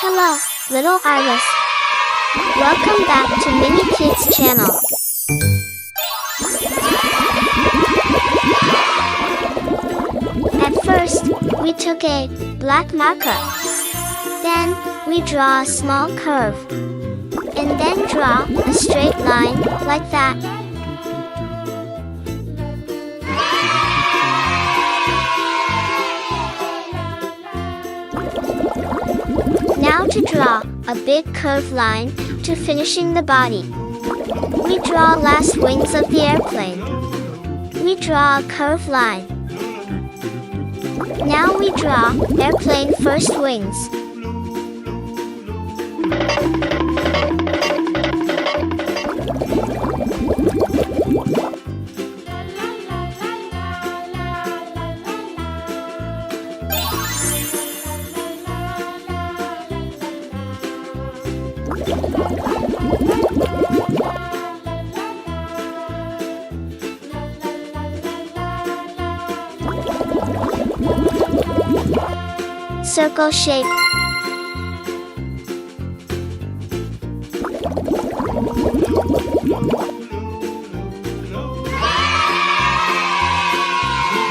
Hello, little artist. Welcome back to Mini Kids channel. At first, we took a black marker. Then, we draw a small curve. And then draw a straight line, like that. Now to draw a big curved line to finishing the body. We draw last wings of the airplane. We draw a curved line. Now we draw airplane first wings. Circle shape.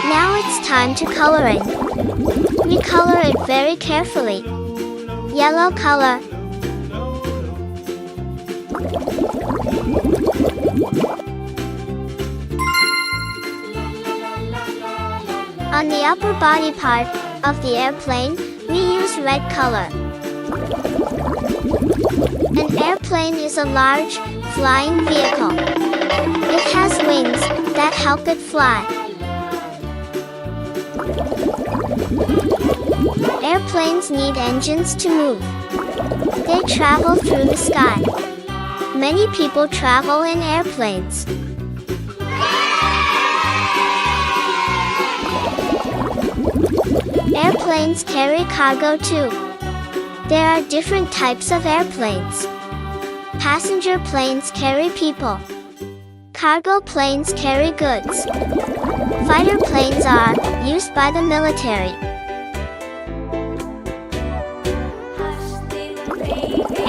Now it's time to coloring. We color it very carefully. Yellow color. On the upper body part of the airplane, we use red color. An airplane is a large, flying vehicle. It has wings that help it fly. Airplanes need engines to move. They travel through the sky. Many people travel in airplanes. Airplanes carry cargo too. There are different types of airplanes. Passenger planes carry people. Cargo planes carry goods. Fighter planes are used by the military.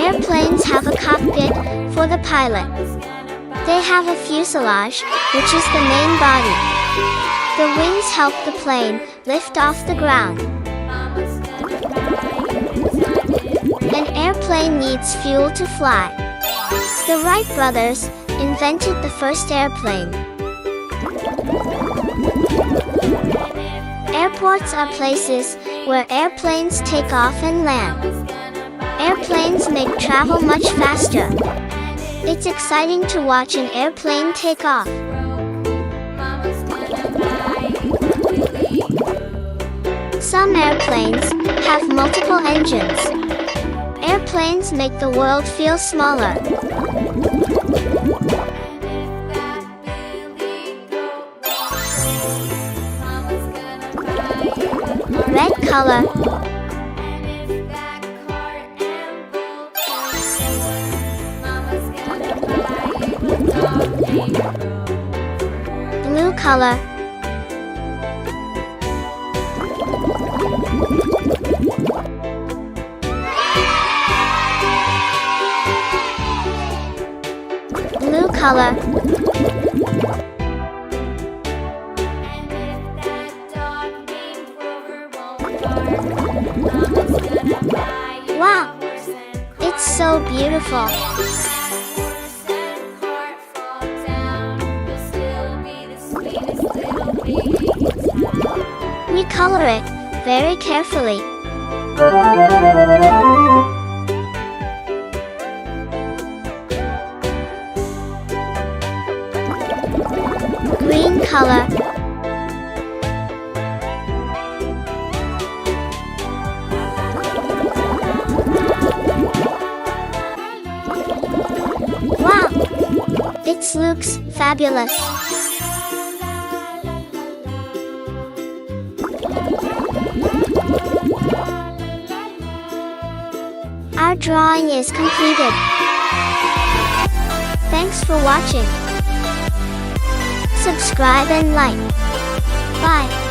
Airplanes have a cockpit for the pilot. They have a fuselage, which is the main body. The wings help the plane lift off the ground. An airplane needs fuel to fly. The Wright brothers invented the first airplane. Airports are places where airplanes take off and land. Airplanes make travel much faster. It's exciting to watch an airplane take off. Some airplanes have multiple engines. Airplanes make the world feel smaller. Red color. Blue color. Blue color. Wow! It's so beautiful. We color it very carefully. Green color. Wow! It looks fabulous. Our drawing is completed. Thanks for watching. Subscribe and like. Bye.